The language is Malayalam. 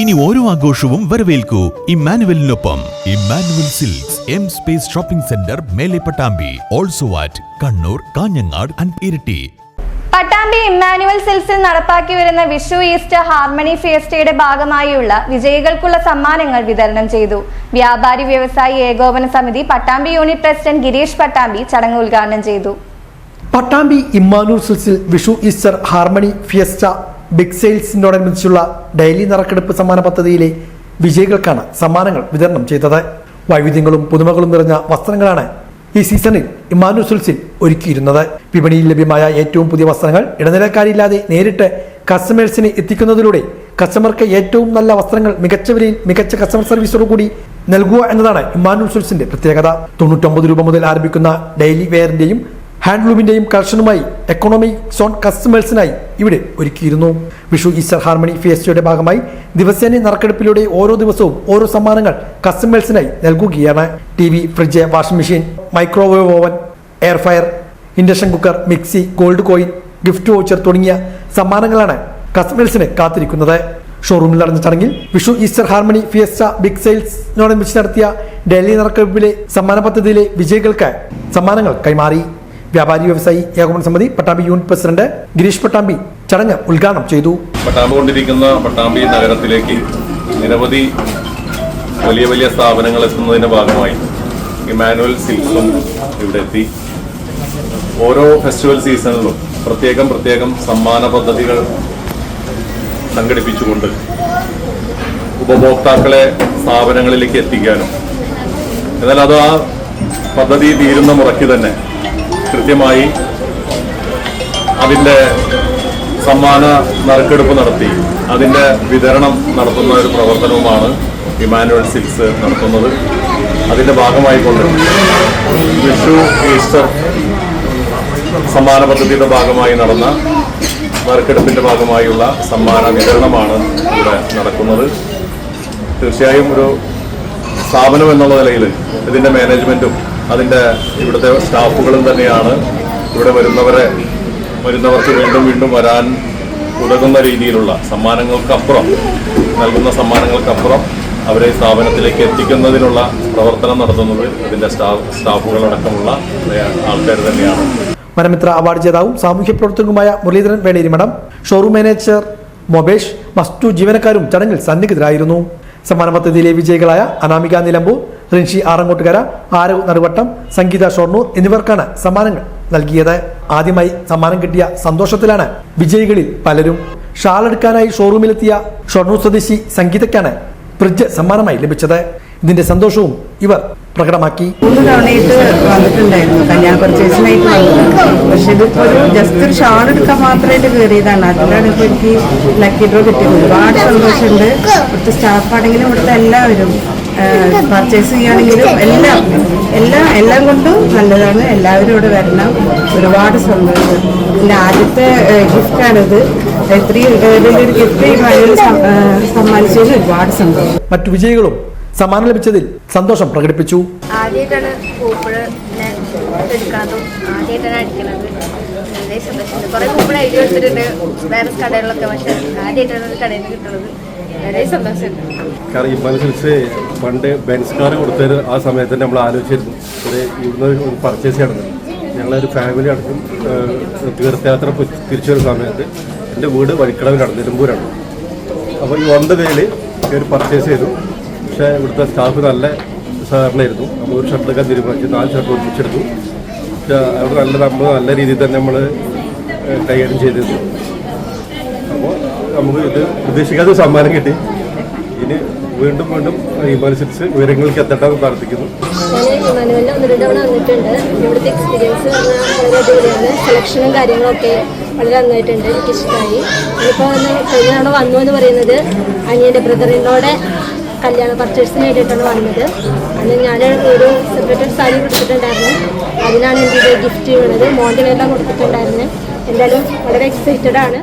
ഇനി ഓരോ ആഘോഷവും വരവേൽക്കൂ ഇമ്മാനുവലിനൊപ്പം. Emmanuel Silks M space shopping centre, മേലെ Pattambi, also at Kannur, Kanhangad and Iritty. Pattambi Emmanuel സിൽക്സിൽ നടപ്പാക്കി വരുന്ന വിഷു ഈസ്റ്റർ ഹാർമണി ഫിയസ്റ്റയുടെ ഭാഗമായുള്ള വിജയികൾക്കുള്ള സമ്മാനങ്ങൾ വിതരണം ചെയ്തു. വ്യാപാരി വ്യവസായി ഏകോപന സമിതി പട്ടാമ്പി യൂണിറ്റ് പ്രസിഡന്റ് ഗിരീഷ് പട്ടാമ്പി ചടങ്ങ് ഉദ്ഘാടനം ചെയ്തു. പട്ടാമ്പി ഇമ്മാനുവൽ സിൽക്സിൽ Vishu Easter harmony fiesta big സെയിൽസിനോടനുബന്ധിച്ചുള്ള ഡെയിലി നറുക്കെടുപ്പ് സമ്മാന പദ്ധതിയിലെ വിജയികൾക്കാണ് സമ്മാനങ്ങൾ വിതരണം ചെയ്തത്. വൈവിധ്യങ്ങളും പുതുമകളും നിറഞ്ഞ വസ്ത്രങ്ങളാണ് ഈ സീസണിൽ ഇമ്മാനുവൽ സിൽക്സിൽ ഒരുക്കിയിരുന്നത്. വിപണിയിൽ ലഭ്യമായ ഏറ്റവും പുതിയ വസ്ത്രങ്ങൾ ഇടനിലക്കാരില്ലാതെ നേരിട്ട് കസ്റ്റമേഴ്സിന് എത്തിക്കുന്നതിലൂടെ കസ്റ്റമർക്ക് ഏറ്റവും നല്ല വസ്ത്രങ്ങൾ മികച്ച വിലയിൽ മികച്ച കസ്റ്റമർ സർവീസോടുകൂടി നൽകുക എന്നതാണ് ഇമ്മാനുവൽ സിൽക്സിന്റെ പ്രത്യേകത. 99 രൂപ മുതൽ ആരംഭിക്കുന്ന ഡെയിലി വെയറിന്റെയും ഹാൻഡ്ലൂമിന്റെയും കളക്ഷനുമായി എക്കണോമിക് സോൺ കസ്റ്റമേഴ്സിനായി ഇവിടെ ഒരുക്കിയിരുന്നു. വിഷു ഈസ്റ്റർ ഹാർമണി ഫിയസ്റ്റയുടെ ഭാഗമായി ദിവസേന നറുക്കെടുപ്പിലൂടെ ഓരോ ദിവസവും ഓരോ സമ്മാനങ്ങൾ കസ്റ്റമേഴ്സിനായി നൽകുകയാണ്. TV, fridge, washing machine, microwave oven, air fryer, induction cooker, mixie, gold coin, gift voucher തുടങ്ങിയ സമ്മാനങ്ങളാണ് കസ്റ്റമേഴ്സിന് കാത്തിരിക്കുന്നത്. ഷോറൂമിൽ നടന്ന ചടങ്ങിൽ Vishu Easter harmony fiesta big സെയിൽസിനോടനുബന്ധിച്ച് നടത്തിയ ഡെയിലി നറുക്കെടുപ്പിലെ സമ്മാന പദ്ധതിയിലെ വിജയികൾക്ക് സമ്മാനങ്ങൾ കൈമാറി. വ്യാപാരി വ്യവസായി ഏകോപന സമിതി പട്ടാമ്പി യൂണിറ്റ് പ്രസിഡന്റ് ഗിരീഷ് പട്ടാമ്പി ചടങ്ങ് ഉദ്ഘാടനം ചെയ്തു. പട്ടാമ്പി നഗരത്തിലേക്ക് നിരവധി വലിയ വലിയ സ്ഥാപനങ്ങൾ എത്തുന്നതിന്റെ ഭാഗമായി ഇമ്മാനുവൽ സിൽക്സും ഇവിടെ എത്തി. ഓരോ ഫെസ്റ്റിവൽ സീസണിലും പ്രത്യേകം സമ്മാന പദ്ധതികൾ സംഘടിപ്പിച്ചുകൊണ്ട് ഉപഭോക്താക്കളെ സ്ഥാപനങ്ങളിലേക്ക് എത്തിക്കാനും, എന്നാൽ അത് ആ പദ്ധതി തീരുന്ന മുറയ്ക്ക് തന്നെ കൃത്യമായി അതിൻ്റെ സമ്മാന നറുക്കെടുപ്പ് നടത്തി അതിൻ്റെ വിതരണം നടത്തുന്ന ഒരു പ്രവർത്തനവുമാണ് ഇമ്മാനുവൽ സിൽക്സ് നടത്തുന്നത്. അതിൻ്റെ ഭാഗമായിക്കൊണ്ട് വിഷു ഈസ്റ്റർ സമ്മാന പദ്ധതിയുടെ ഭാഗമായി നടന്ന നറുക്കെടുപ്പിൻ്റെ ഭാഗമായുള്ള സമ്മാന വിതരണമാണ് ഇവിടെ നടക്കുന്നത്. തീർച്ചയായും ഒരു സ്ഥാപനം എന്നുള്ള നിലയിൽ ഇതിൻ്റെ മാനേജ്മെൻറ്റും അതിൻ്റെ ഇവിടുത്തെ സ്റ്റാഫുകളും തന്നെയാണ് ഇവിടെ വരുന്നവർക്ക് വീണ്ടും വരാൻ ഉതകുന്ന രീതിയിലുള്ള സമ്മാനങ്ങൾക്കപ്പുറം നൽകുന്ന സമ്മാനങ്ങൾക്കപ്പുറം അവരെ സ്ഥാപനത്തിലേക്ക് എത്തിക്കുന്നതിനുള്ള പ്രവർത്തനം നടത്തുന്നത് ഇതിൻ്റെ സ്റ്റാഫുകളടക്കമുള്ള ആൾക്കാർ തന്നെയാണ്. വനമിത്ര അവാർഡ് ജേതാവും സാമൂഹ്യ പ്രവർത്തകനുമായ മുരളീധരൻ വേളേരിമഠം, ഷോറൂം മാനേജർ മൊബേഷ്, മറ്റു ജീവനക്കാരും ചടങ്ങിൽ സന്നിഹിതരായിരുന്നു. സമ്മാന പദ്ധതിയിലെ വിജയികളായ അനാമിക നിലമ്പൂർ, റിൻഷി ആറങ്ങോട്ടുകര, ആരവ് നടുവട്ടം, സംഗീത ഷൊർണൂർ എന്നിവർക്കാണ് സമ്മാനങ്ങൾ നൽകിയത്. ആദ്യമായി സമ്മാനം കിട്ടിയ സന്തോഷത്തിലാണ് വിജയികളിൽ പലരും. ഷാളെടുക്കാനായി ഷോറൂമിലെത്തിയ ഷൊർണൂർ സ്വദേശി സംഗീതയ്ക്കാണ് ഫ്രിഡ്ജ് സമ്മാനമായി ലഭിച്ചത്. ഇതിന്റെ സന്തോഷവും ഇവർ പ്രകടമാക്കി. 3 തവണയായിട്ട് വന്നിട്ടുണ്ടായിരുന്നു കല്യാണ പർച്ചേസിനായിട്ട് വന്നത്. പക്ഷെ ഇതിപ്പോ ജസ്റ്റ് ഒരു ഷാൾ എടുക്കാൻ മാത്രമായിട്ട് കയറിയതാണ്. അതിലാണ് ഇപ്പൊ എനിക്ക് ലക്കി ഡ്രോ കിട്ടിയത്. ഒരുപാട് സന്തോഷമുണ്ട്. ഇവിടുത്തെ സ്റ്റാഫാണെങ്കിലും ഇവിടുത്തെ എല്ലാവരും പർച്ചേസ് ചെയ്യുകയാണെങ്കിലും എല്ലാം കൊണ്ടും നല്ലതാണ്. എല്ലാവരും ഇവിടെ വരണം. ഒരുപാട് സന്തോഷം. എൻ്റെ ആദ്യത്തെ ഗിഫ്റ്റാണിത്. ഇത്രയും വലിയൊരു ഗിഫ്റ്റ് സമ്മാനിച്ചതിൽ ഒരുപാട് സന്തോഷം. മറ്റു വിജയികളും സമ്മാനം ലഭിച്ചതിൽ സന്തോഷം പ്രകടിപ്പിച്ചു. ആദ്യമായിട്ടാണ് പൂപ്പഴ് എടുക്കണതും ആദ്യമായിട്ടാണ് അടിക്കണത്. വളരെ സന്തോഷമുണ്ട്. കുറെ പൂപ്പഴ ഐഡിയ എടുത്തിട്ടുണ്ട് വേറെ കടകളിലൊക്കെ, പക്ഷെ ആദ്യമായിട്ടാണ് ഒരു കടയിൽ നിന്ന് കിട്ടുന്നത്. വളരെ സന്തോഷമുണ്ട്. കാരണം ഇമ്മാനുവൽ സിൽക്സ് പണ്ട് ബെൻസ് കാർ കൊടുത്തത് ആ സമയത്ത് തന്നെ നമ്മൾ ആലോചിച്ചിരുന്നു ഇവിടുന്ന് ഒരു പർച്ചേസ് നടന്നത്. ഞങ്ങളൊരു ഫാമിലി അടക്കം തീർത്ഥയാത്ര തിരിച്ചു വരുന്ന സമയത്ത് എൻ്റെ വീട് വഴിക്കടവിലാണ്, നിലമ്പൂരാണ്. അപ്പോൾ ഈ വന്ന വേയിൽ ഒരു പർച്ചേസ് ചെയ്തു. പക്ഷേ ഇവിടുത്തെ സ്റ്റാഫ് നല്ല സഹകരണമായിരുന്നു. നമ്മൾ ഒരു ഷർട്ട് എടുക്കാൻ തീരുമാനിച്ചു. 4 ഷർട്ട് ഒന്നിച്ചെടുത്തു. പക്ഷേ അവിടെ നമ്മൾ നല്ല രീതിയിൽ തന്നെ നമ്മൾ കൈകാര്യം ചെയ്തിരുന്നു. അപ്പോൾ നമുക്ക് ഇത് പ്രതീക്ഷിക്കാത്ത സമ്മാനം കിട്ടി. ഇനി വീണ്ടും ഇമ്മാനുവൽ സിൽക്സ് ഉയരങ്ങൾക്ക് എത്തട്ടെ എന്ന് പ്രാർത്ഥിക്കുന്നു. ഞാൻ ഇമ്മാനുവലിൽ 1-2 തവണ വന്നിട്ടുണ്ട്. ഇവിടുത്തെ എക്സ്പീരിയൻസ് വളരെ അടിപൊളിയാണ്. സെലക്ഷനും കാര്യങ്ങളൊക്കെ വളരെ നന്നായിട്ടുണ്ട്. എനിക്കിഷ്ടമായി. ഇപ്പോൾ കഴിഞ്ഞ തവണ വന്നു എന്ന് പറയുന്നത് അനിയൻ്റെ ബ്രദറിനോടെ കല്യാണ പർച്ചേസിന് വേണ്ടിയിട്ടാണ് വന്നത്. അന്ന് ഞാൻ ഒരു സെപ്പറേറ്റ് സാരി കൊടുത്തിട്ടുണ്ടായിരുന്നു. അതിനാണ് എനിക്ക് ഗിഫ്റ്റ് വീണത്. മോഡലെല്ലാം കൊടുത്തിട്ടുണ്ടായിരുന്നു. എന്തായാലും വളരെ എക്സൈറ്റഡ് ആണ്.